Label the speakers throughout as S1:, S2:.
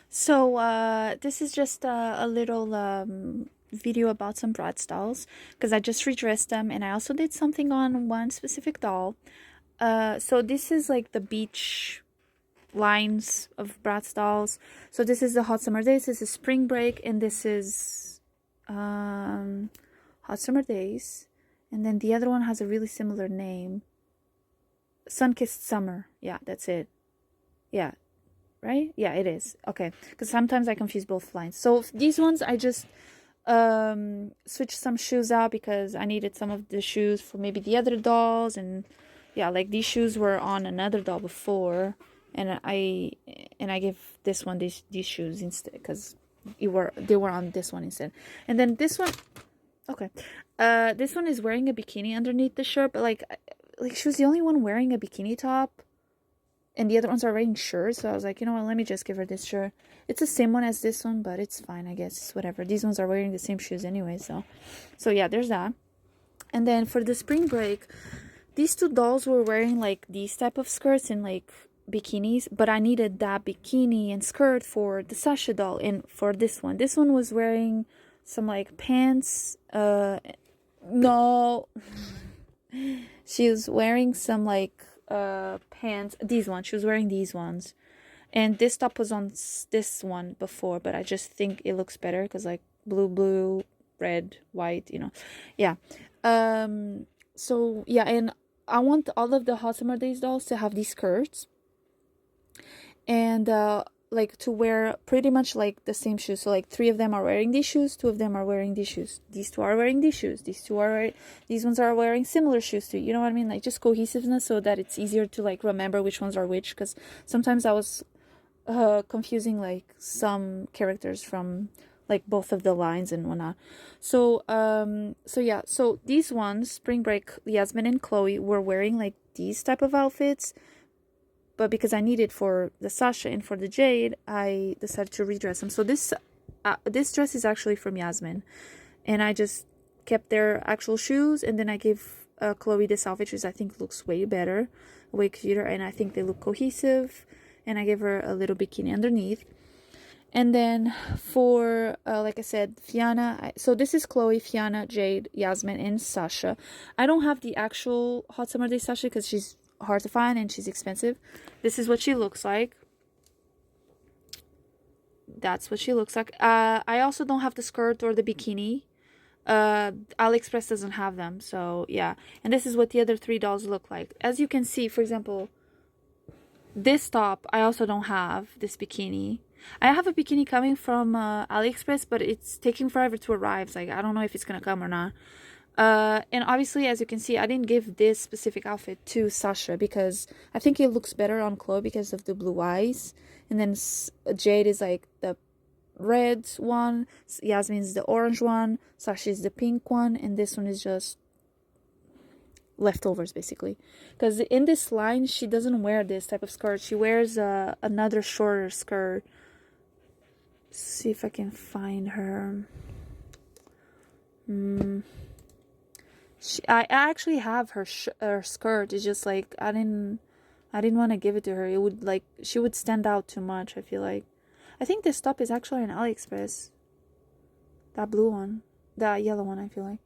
S1: So, this is just a little video about some Bratz dolls because I just redressed them and I also did something on one specific doll. So this is like the beach lines of Bratz dolls. So this is the Hot Summer Days, this is Spring Break, and this is Hot Summer Days. And then the other one has a really similar name. Sun-Kissed Summer. Yeah, that's it. Yeah, right? Yeah, it is. Okay, because sometimes I confuse both lines. So these ones I just switched some shoes out because I needed some of the shoes for maybe the other dolls, and yeah, like these shoes were on another doll before, and I gave this one these shoes instead because they were on this one instead. And then this one, okay, this one is wearing a bikini underneath the shirt, but like she was the only one wearing a bikini top, and the other ones are wearing shirts. So I was like, you know what, let me just give her this shirt. It's the same one as this one, but it's fine, I guess. It's whatever. These ones are wearing the same shoes anyway, so yeah, there's that. And then for the spring break, these two dolls were wearing like these type of skirts and like bikinis, but I needed that bikini and skirt for the Sasha doll. And for this one was wearing some like pants. No, she was wearing some like pants. These ones, she was wearing these ones, and this top was on this one before, but I just think it looks better because like blue, red, white, yeah. So yeah, and I want all of the Hot Summer Days dolls to have these skirts, and like to wear pretty much like the same shoes. So like three of them are wearing these shoes, two of them are wearing these shoes, these two are wearing these shoes, these ones are wearing similar shoes too. You know what I mean? Like just cohesiveness so that it's easier to like remember which ones are which, because sometimes I was confusing like some characters from like both of the lines and whatnot. So yeah, so these ones, Spring Break, Yasmin and Chloe, were wearing like these type of outfits, but because I need it for the Sasha and for the Jade, I decided to redress them. So this dress is actually from Yasmin, and I just kept their actual shoes, and then I gave Chloe this outfit, which I think looks way better, way cuter, and I think they look cohesive. And I gave her a little bikini underneath. And then for like I said, Fiona, so this is Chloe, Fiona, Jade, Yasmin, and Sasha. I don't have the actual Hot Summer Day Sasha because she's hard to find and she's expensive. This is what she looks like. That's what she looks like. I also don't have the skirt or the bikini. AliExpress doesn't have them, so yeah. And this is what the other three dolls look like. As you can see, for example, this top, I also don't have this bikini. I have a bikini coming from AliExpress, but it's taking forever to arrive. Like, I don't know if it's gonna come or not. And obviously, as you can see, I didn't give this specific outfit to Sasha because I think it looks better on Chloe because of the blue eyes. And then Jade is like the red one, Yasmin's the orange one, Sasha is the pink one, and this one is just leftovers basically, because in this line she doesn't wear this type of skirt. She wears another shorter skirt. Let's see if I can find her. I actually have her skirt. It's just like I didn't want to give it to her. It would like she would stand out too much, I feel like. I think this top is actually on AliExpress, that blue one, that yellow one, I feel like.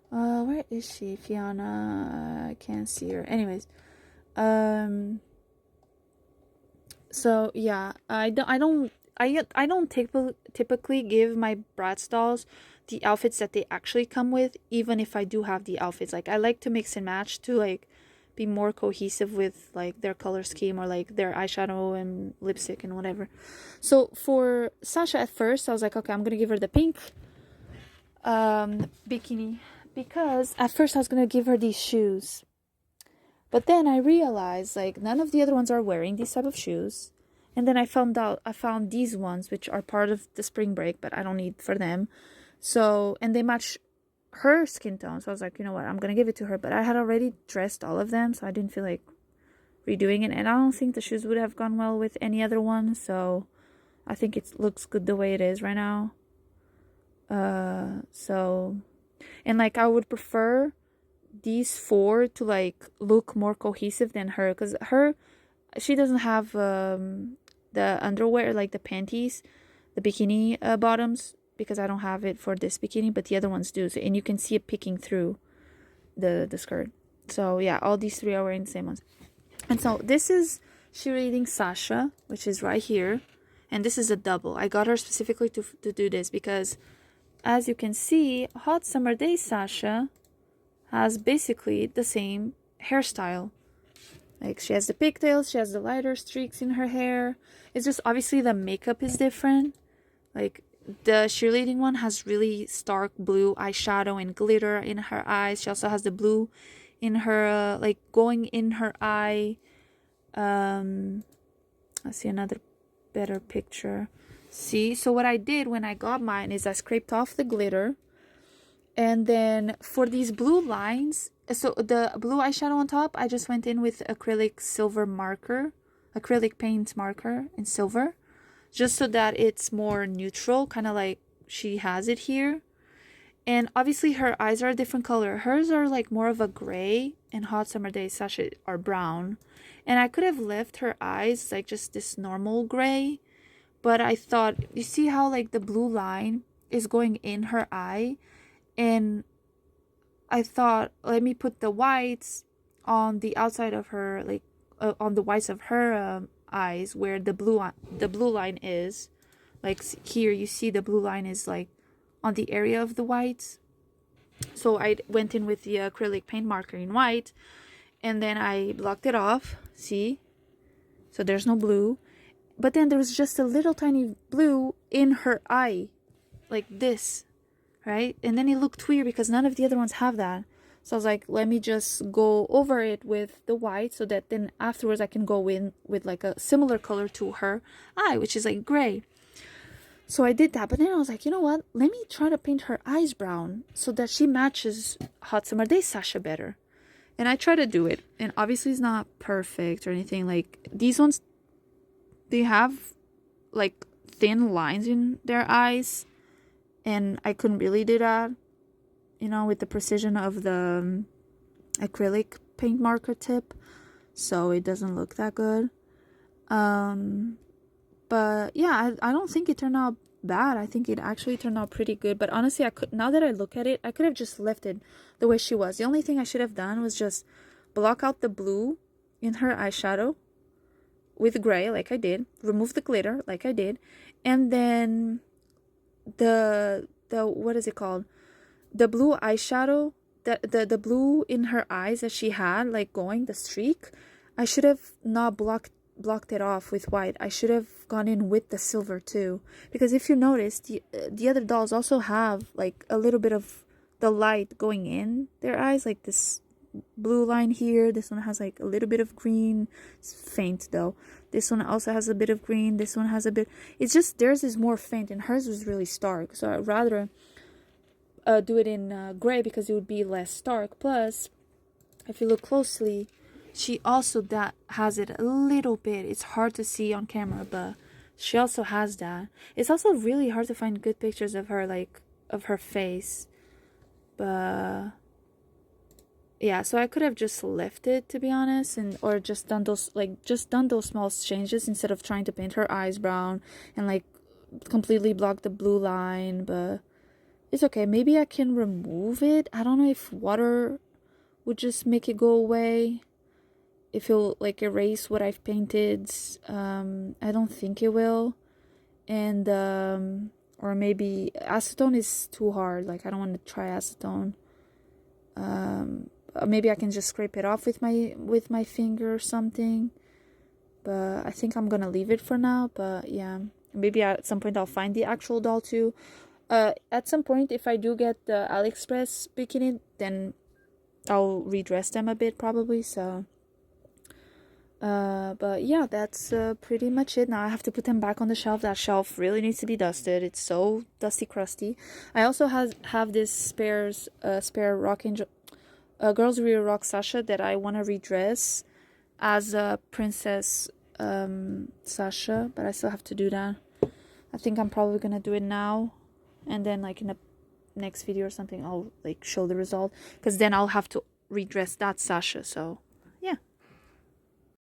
S1: Where is she? Fiona, I can't see her. Anyways, so yeah, I don't typically give my Bratz dolls the outfits that they actually come with, even if I do have the outfits. Like I like to mix and match to like be more cohesive with like their color scheme or like their eyeshadow and lipstick and whatever. So for Sasha, at first I was like, okay, I'm gonna give her the pink bikini because at first I was gonna give her these shoes, but then I realized like none of the other ones are wearing these type of shoes. And then I found these ones which are part of the spring break, but I don't need for them. So, and they match her skin tone. So I was like, you know what, I'm gonna give it to her. But I had already dressed all of them, so I didn't feel like redoing it. And I don't think the shoes would have gone well with any other one. So I think it looks good the way it is right now. So, and like I would prefer these four to like look more cohesive than her, because she doesn't have the underwear, like the panties, the bikini bottoms, because I don't have it for this bikini, but the other ones do. So, and you can see it peeking through the skirt. So yeah, all these three are wearing the same ones. And so this is cheerleading Sasha, which is right here. And this is a double. I got her specifically to do this because, as you can see, Hot Summer Day Sasha has basically the same hairstyle. Like, she has the pigtails, she has the lighter streaks in her hair. It's just obviously the makeup is different. Like, the cheerleading one has really stark blue eyeshadow and glitter in her eyes. She also has the blue in her, like, going in her eye. Let's see another better picture. See, so what I did when I got mine is I scraped off the glitter. And then for these blue lines, so the blue eyeshadow on top, I just went in with acrylic silver marker, acrylic paint marker in silver, just so that it's more neutral, kind of like she has it here. And obviously her eyes are a different color. Hers are like more of a gray, and Hot Summer Day Sasha are brown. And I could have left her eyes like just this normal gray, but I thought, you see how like the blue line is going in her eye? And I thought, let me put the whites on the outside of her, like on the whites of her eyes, where the blue line is. Like here, you see the blue line is like on the area of the whites. So I went in with the acrylic paint marker in white, and then I blocked it off. See? So there's no blue, but then there's just a little tiny blue in her eye, like this. Right? And then it looked weird because none of the other ones have that. So I was like, let me just go over it with the white so that then afterwards I can go in with like a similar color to her eye, which is like gray. So I did that, but then I was like, you know what? Let me try to paint her eyes brown so that she matches Hot Summer Day Sasha better. And I try to do it. And obviously it's not perfect or anything. Like these ones, they have like thin lines in their eyes. And I couldn't really do that, you know, with the precision of the acrylic paint marker tip. So it doesn't look that good. But yeah, I don't think it turned out bad. I think it actually turned out pretty good. But honestly, now that I look at it, I could have just left it the way she was. The only thing I should have done was just block out the blue in her eyeshadow with gray, like I did. Remove the glitter, like I did. And then the what is it called, the blue eyeshadow, the blue in her eyes that she had, like going the streak, I should have not blocked it off with white. I should have gone in with the silver too, because if you notice, the other dolls also have like a little bit of the light going in their eyes, like this blue line here. This one has like a little bit of green. It's faint though. This one also has a bit of green. This one has a bit. It's just theirs is more faint and hers was really stark. So I'd rather do it in gray because it would be less stark. Plus, if you look closely, she also has it a little bit. It's hard to see on camera, but she also has that. It's also really hard to find good pictures of her, like of her face. But yeah, so I could have just left it, to be honest, or just done those small changes instead of trying to paint her eyes brown and like completely block the blue line. But it's okay. Maybe I can remove it. I don't know if water would just make it go away, if it'll like erase what I've painted. I don't think it will. And or maybe acetone is too hard. Like I don't want to try acetone. Maybe I can just scrape it off with my finger or something. But I think I'm gonna leave it for now. But yeah, maybe at some point I'll find the actual doll too. At some point, if I do get the AliExpress bikini, then I'll redress them a bit probably. So but yeah, that's pretty much it. Now I have to put them back on the shelf. That shelf really needs to be dusted. It's so dusty crusty. I also have this spare Rock Angel Girls Real Rock Sasha that I want to redress as a princess Sasha, but I still have to do that. I think I'm probably gonna do it now, and then like in the next video or something I'll like show the result, because then I'll have to redress that Sasha. So